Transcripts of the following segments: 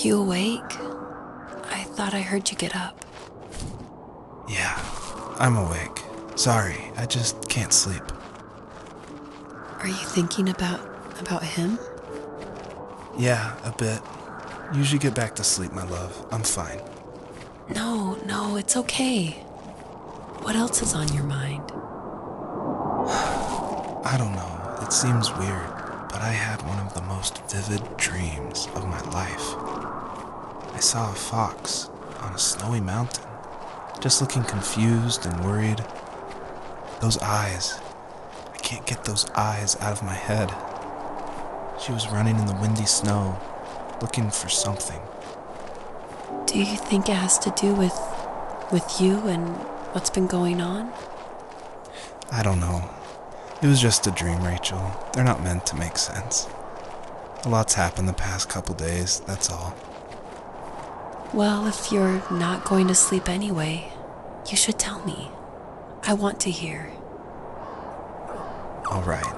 you awake? I thought I heard you get up. Yeah, I'm awake. Sorry, I just can't sleep. Are you thinking about him? Yeah, a bit. Usually get back to sleep, my love. I'm fine. No, it's okay. What else is on your mind? I don't know. It seems weird, but I had one of the most vivid dreams of my life. I saw a fox on a snowy mountain, just looking confused and worried. Those eyes. I can't get those eyes out of my head. She was running in the windy snow, looking for something. Do you think it has to do with you and what's been going on? I don't know. It was just a dream, Rachel. They're not meant to make sense. A lot's happened the past couple days, that's all. Well, if you're not going to sleep anyway, you should tell me. I want to hear. All right.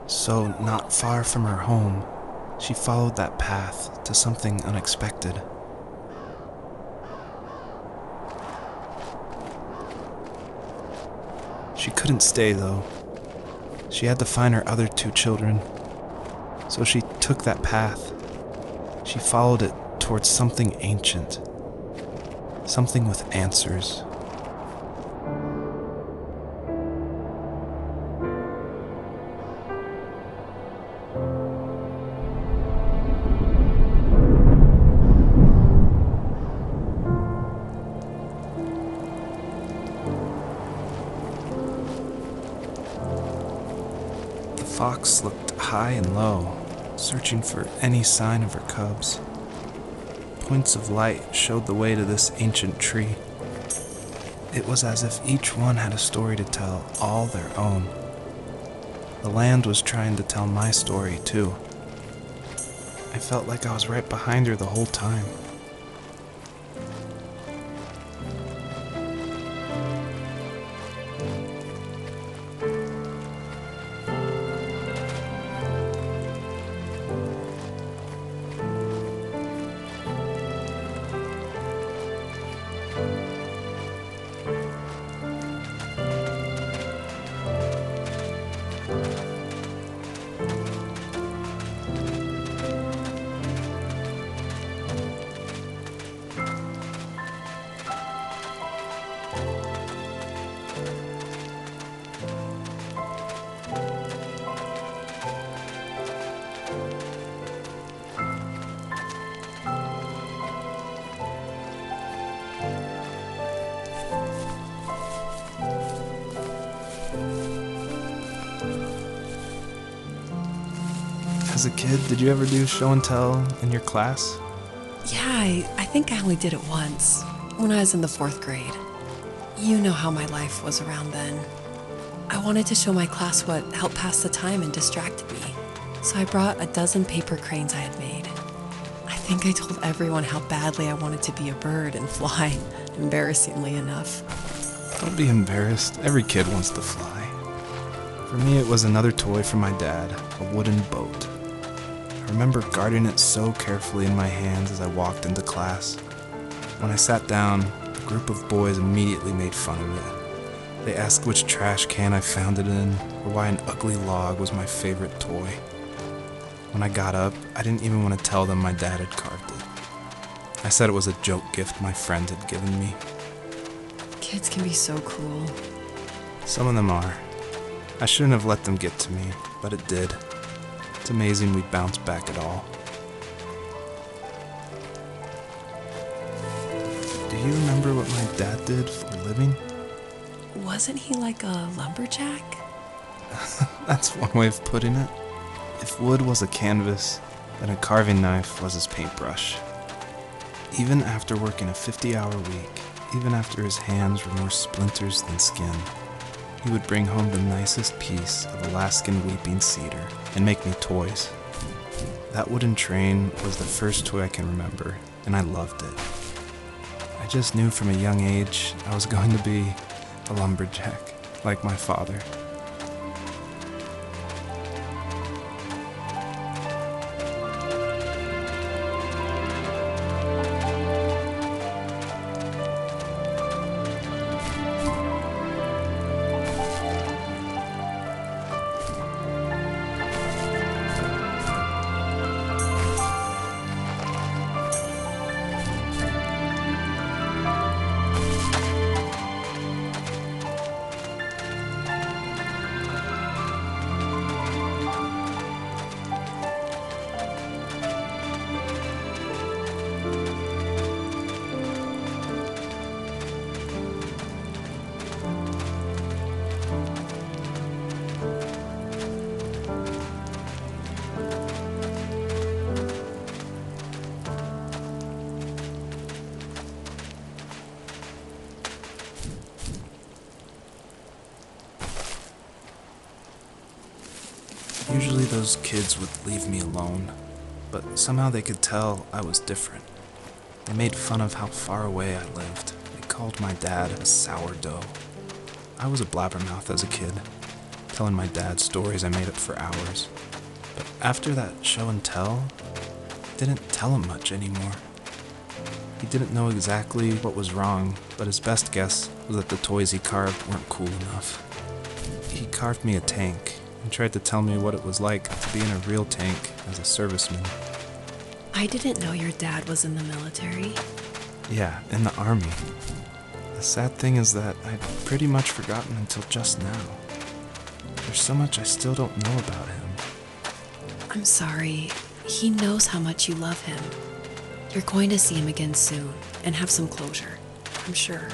So, not far from her home, she followed that path to something unexpected. She couldn't stay, though. She had to find her other 2 children. So she took that path. She followed it towards something ancient. Something with answers. The fox looked high and low, searching for any sign of her cubs. Points of light showed the way to this ancient tree. It was as if each one had a story to tell, all their own. The land was trying to tell my story, too. I felt like I was right behind her the whole time. As a kid, did you ever do show and tell in your class? Yeah, I think I only did it once, when I was in the 4th grade. You know how my life was around then. I wanted to show my class what helped pass the time and distracted me, so I brought a dozen paper cranes I had made. I think I told everyone how badly I wanted to be a bird and fly, embarrassingly enough. Don't be embarrassed. Every kid wants to fly. For me, it was another toy from my dad, a wooden boat. I remember guarding it so carefully in my hands as I walked into class. When I sat down, a group of boys immediately made fun of it. They asked which trash can I found it in, or why an ugly log was my favorite toy. When I got up, I didn't even want to tell them my dad had carved it. I said it was a joke gift my friend had given me. Kids can be so cruel. Some of them are. I shouldn't have let them get to me, but it did. It's amazing we bounced back at all. Do you remember what my dad did for a living? Wasn't he like a lumberjack? That's one way of putting it. If wood was a canvas, then a carving knife was his paintbrush. Even after working a 50-hour week, even after his hands were more splinters than skin, he would bring home the nicest piece of Alaskan weeping cedar and make me toys. That wooden train was the first toy I can remember, and I loved it. I just knew from a young age I was going to be a lumberjack, like my father. Usually those kids would leave me alone, but somehow they could tell I was different. They made fun of how far away I lived. They called my dad a sourdough. I was a blabbermouth as a kid, telling my dad stories I made up for hours. But after that show and tell, I didn't tell him much anymore. He didn't know exactly what was wrong, but his best guess was that the toys he carved weren't cool enough. He carved me a tank and tried to tell me what it was like to be in a real tank as a serviceman. I didn't know your dad was in the military. Yeah, in the army. The sad thing is that I'd pretty much forgotten until just now. There's so much I still don't know about him. I'm sorry. He knows how much you love him. You're going to see him again soon and have some closure, I'm sure.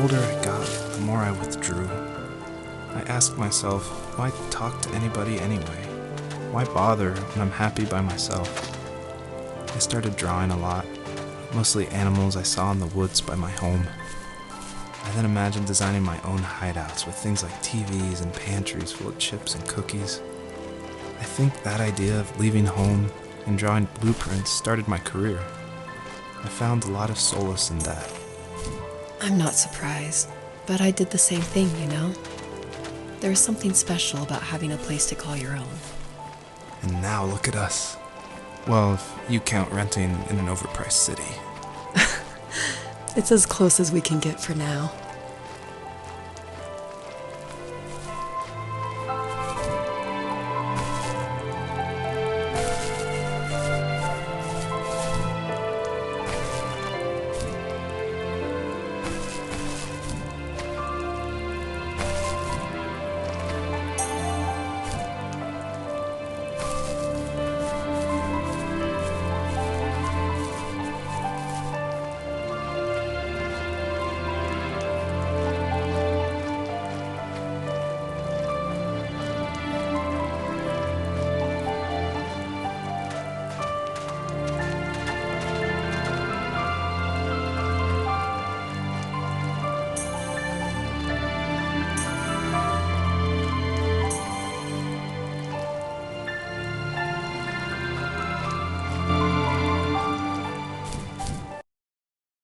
older I got, the more I withdrew. I asked myself, why talk to anybody anyway? Why bother when I'm happy by myself? I started drawing a lot, mostly animals I saw in the woods by my home. I then imagined designing my own hideouts with things like TVs and pantries full of chips and cookies. I think that idea of leaving home and drawing blueprints started my career. I found a lot of solace in that. I'm not surprised, but I did the same thing, you know? There is something special about having a place to call your own. And now look at us. Well, if you count renting in an overpriced city. It's as close as we can get for now.